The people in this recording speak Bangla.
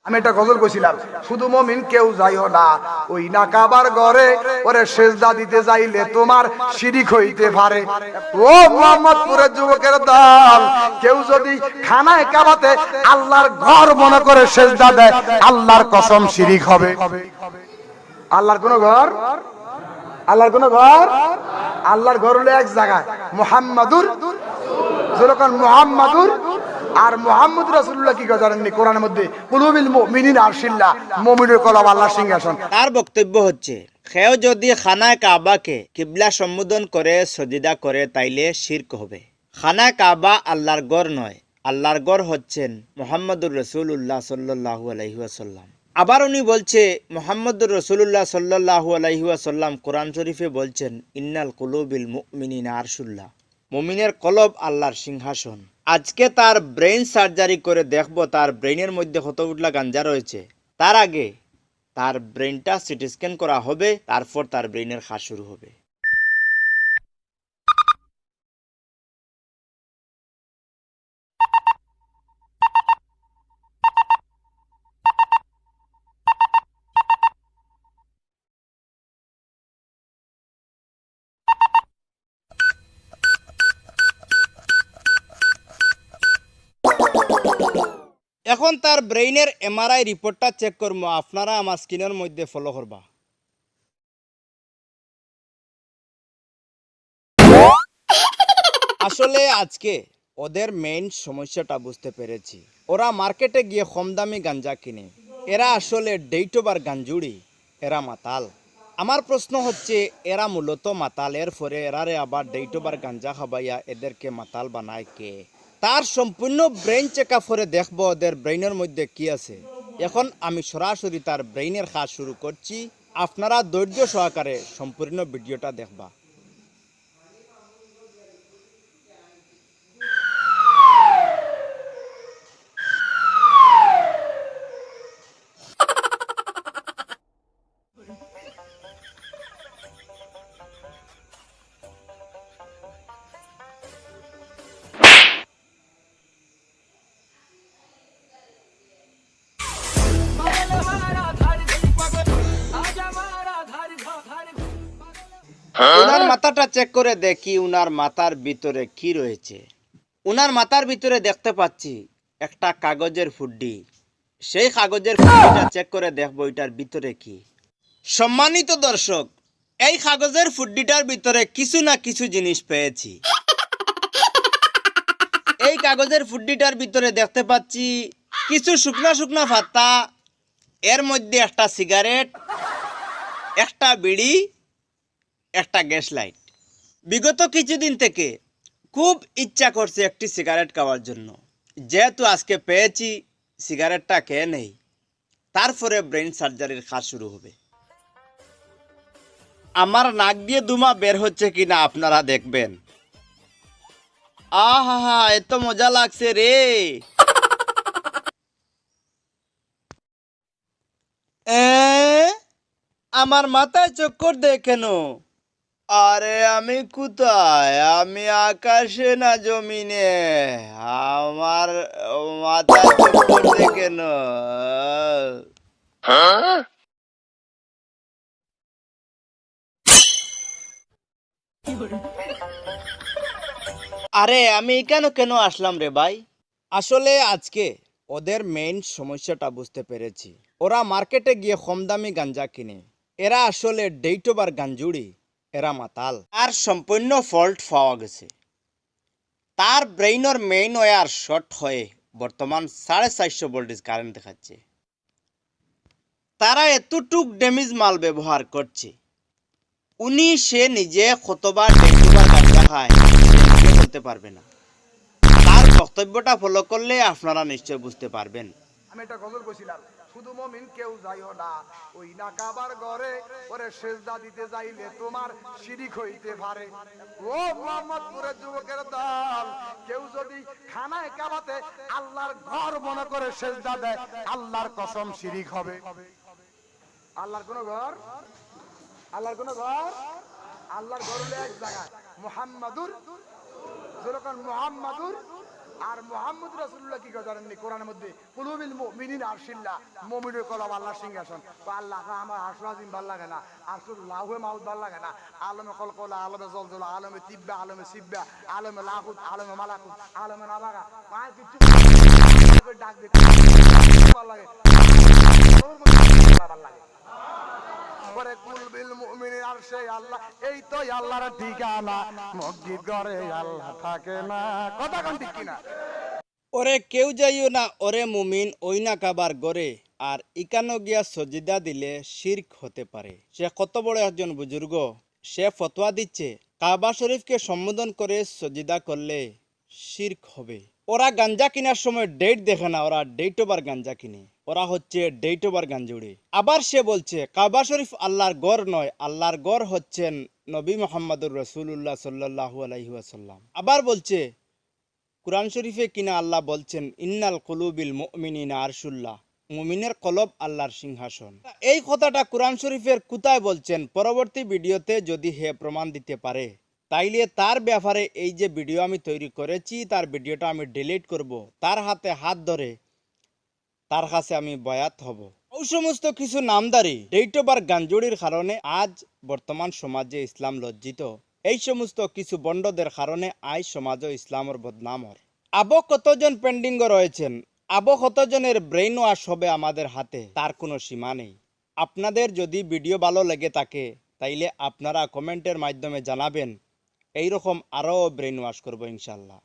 আমি একটা গজল কইছিলাম, শুধু মুমিন কেউ যাইও না ওই না কাবার ঘরে, ওরে সেজদা দিতে যাইলে তোমার শিরিক হইতে পারে। ও মোহাম্মদপুরের যুবকের দল, কেউ যদি খানায় কাবাতে আল্লাহর ঘর মনে করে সেজদা দেয়, আল্লাহর কসম শিরিক হবে। আল্লাহর কোন ঘর? আল্লাহর কোন ঘর? আল্লাহর ঘর হলো এক জায়গায়, মুহাম্মাদুর, যখন মুহাম্মাদুর আর মুহাম্মদ রাসূলুল্লাহ কি কথা জানেননি কোরআনের মধ্যে, কুলুবিল মুমিনিনা আরশিল্লাহ, মুমিনের কলব আল্লাহর সিংহাসন। তার বক্তব্য হচ্ছে, কেউ যদি খানায় কাবাকে কিবলা সম্বোধন করে সজিদা করে তাইলে শিরক হবে। খানায় কাবা আল্লাহর ঘর নয়, আল্লাহর ঘর হচ্ছেন মুহাম্মদুর রাসূলুল্লাহ সাল্লাল্লাহু আলাইহি ওয়াসাল্লাম। আবার উনি বলছে মুহাম্মদুর রাসূলুল্লাহ সাল্লাল্লাহু আলাইহি ওয়াসাল্লাম কোরআন শরীফে বলছেন, ইন্নাল কুলুবিল মুমিনিনা আরশুল্লাহ, মুমিনের কলব আল্লাহর সিংহাসন। আজকে তার ব্রেইন সার্জারি করে দেখবো তার ব্রেইনের মধ্যে কতগুলা গাঞ্জা রয়েছে। তার আগে তার ব্রেইনটা সিটি স্ক্যান করা হবে, তারপর তার ব্রেইনের কাজ শুরু হবে। এখন তার ব্রেইনের এমআরআই রিপোর্টটা চেক করবো, আপনারা আমার স্ক্রিনের মধ্যে ফলো করবা। আসলে আজকে ওদের মেইন সমস্যাটা বুঝতে পেরেছি। ওরা মার্কেটে গিয়ে কম দামি গাঞ্জা কিনে, এরা আসলে ডেইটোবার গাঞ্জুড়ি, এরা মাতাল। আমার প্রশ্ন হচ্ছে, এরা মূলত মাতাল, এর পরে এরারে আবার ডেইটোবার গাঞ্জা খাবাইয়া এদেরকে মাতাল বানায় কে? তার সম্পূর্ণ ব্রেইন চেক আপ করে দেখবো ওদের ব্রেইনের মধ্যে কি আছে। এখন আমি সরাসরি তার ব্রেইনের কাজ শুরু করছি, আপনারা ধৈর্য সহকারে সম্পূর্ণ ভিডিওটা দেখবা। উনার মাথাটা চেক করে দেখি উনার মাথার ভিতরে কি রয়েছে। উনার মাথার ভিতরে দেখতে পাচ্ছি একটা কাগজের ফুড্ডি। সেই কাগজের ফুড্ডিটা চেক করে দেখবো এটার ভিতরে কি। সম্মানিত দর্শক, এই কাগজের ফুড্ডিটার ভিতরে কিছু না কিছু জিনিস পেয়েছি। এই কাগজের ফুড্ডিটার ভিতরে দেখতে পাচ্ছি কিছু শুকনা শুকনা পাতা, এর মধ্যে একটা সিগারেট, একটা বিড়ি, একটা গ্যাস লাইট। বিগত কিছুদিন থেকে খুব ইচ্ছা করছে একটি সিগারেট খাওয়ার জন্য, যেহেতু আজকে পেয়েছি সিগারেটটা খেয়ে নেই, তারপরে ব্রেইন সার্জারির কাজ শুরু হবে। আমার নাক দিয়ে ধোঁয়া বের হচ্ছে কিনা আপনারা দেখবেন। আহা, এত মজা লাগছে রে। আমার মাথায় চক্কর দেয় কেন? আরে আমি কোথায়? আমি আকাশে না জমিনে? আমার মাথায় চক্কর দেয় কেন? আরে আমি কেন কেন আসলাম রে ভাই? আসলে আজকে ওদের মেইন সমস্যাটা বুঝতে পেরেছি। ওরা মার্কেটে গিয়ে কম দামি গাঞ্জা কিনে, এরা আসলে ডেইটোবার গাঞ্জুড়ি, এরা মাতাল। আর সম্পূর্ণ ফল্ট পাওয়া গেছে। তার ব্রেইনের মেইন ওয়্যার শর্ট হয়ে বর্তমান 450 ভোল্টেজ কারেন্ট দেখাচ্ছে। তারা এতটুক ড্যামেজ মাল ব্যবহার করছে, সে নিজে কতবার ডেইটোবার গাঞ্জা খায় বলতে পারবে না। তার বক্তব্যটা ফলো করলে আপনারা নিশ্চয় বুঝতে পারবেন। আমি একটা গজল কইছিলাম, শুধু মুমিন কেউ যাইও না ওই না কাবার ঘরে ওরে সেজদা দিতে যাইলে তোমার শিরিক হইতে পারে। ও মোহাম্মদপুরের যুবকের দল, কেউ যদি খানায় কাবাতে আল্লাহর ঘর মনে করে সেজদা দেয়, আল্লাহর কসম শিরিক হবে। আল্লাহর কোন ঘর, আল্লাহর কোন ঘর, আল্লাহর ঘর হলো এক জায়গায় মুহাম্মাদুর, যেরকম মুহাম্মাদুর আর মুহাম্মদ রাসূলুল্লাহ কি জানেননি কোরআনের মধ্যে কুলুবিল মুমিনিন আরশিল্লাহ, মুমিনের কলব আল্লাহর সিংহাসন। তো আল্লাহ আমার আরশ আজিম ভাল লাগে না, আরশুল লাহুয়ে মাউদ ভাল লাগে না, আলমে কলকলা, আলমে জলজলা, আলমে তিব্বা, আলমে সিব্বা, আলমে লাহুত, আলমে মালাকুত, আলমে নাবাগা, মায়ের কিছু ডাক দিতে ভাল লাগে, ভাল লাগে। পরে কুলবিল মুমিনিন আরশে আল্লাহ, এই তো আল্লাহর ঠিকানা, মসজিদ ঘরে আল্লাহ থাকে না। কথা কোন ঠিক কিনা? ওরে কেউ যাইও না ওরে মুমিন ওই না কাবার গড়ে, আর ইকানো গিয়া সজিদা দিলে শিরক হতে পারে। সে কত বড় একজন বুজুর্গ, সে ফতোয়া দিচ্ছে কাবা শরীফকে সম্বোধন করে সজিদা করলে শিরক হবে। ওরা গাঞ্জা কেনার সময় ডেট দেখে না, ওরা ডেট ওভার গাঞ্জা কিনে, ওরা হচ্ছে ডেট ওভার গাঞ্জুড়ি। আবার সে বলছে কাবা শরীফ আল্লাহর গড় নয়, আল্লাহর গড় হচ্ছেন নবী মুহাম্মদুর রাসূলুল্লাহ সাল্লাল্লাহু আলাইহি ওয়াসাল্লাম। আবার বলছে কুরআন শরীফে কিনা আল্লাহ বলছেন ইন্নাল কুলুবিল মুমিনিনা আরশুল্লাহ, মুমিনের কলব আল্লাহর সিংহাসন। এই কথাটা কুরআন শরীফের কোথায় বলছেন পরবর্তী ভিডিওতে যদি হে প্রমাণ দিতে পারে, তাইলে তার ব্যাপারে এই যে ভিডিও আমি তৈরি করেছি তার ভিডিওটা আমি ডিলিট করব, তার হাতে হাত ধরে তার কাছে আমি বয়াত হব। ওই সমস্ত কিছু নামদারি ডেট ওভার গাঞ্জুড়ির কারণে আজ বর্তমান সমাজে ইসলাম লজ্জিত। এই সমস্ত কিছু বন্ডদের কারণে আজ সমাজও ইসলামের বদনামর। আবো কতজন পেন্ডিং রয়েছেন, আবো কতজনের ব্রেইন ওয়াশ হবে আমাদের হাতে, তার কোনো সীমা নেই। আপনাদের যদি ভিডিও ভালো লেগে থাকে তাইলে আপনারা কমেন্টের মাধ্যমে জানাবেন, এইরকম আরও ব্রেইন ওয়াশ করবো ইনশাল্লাহ।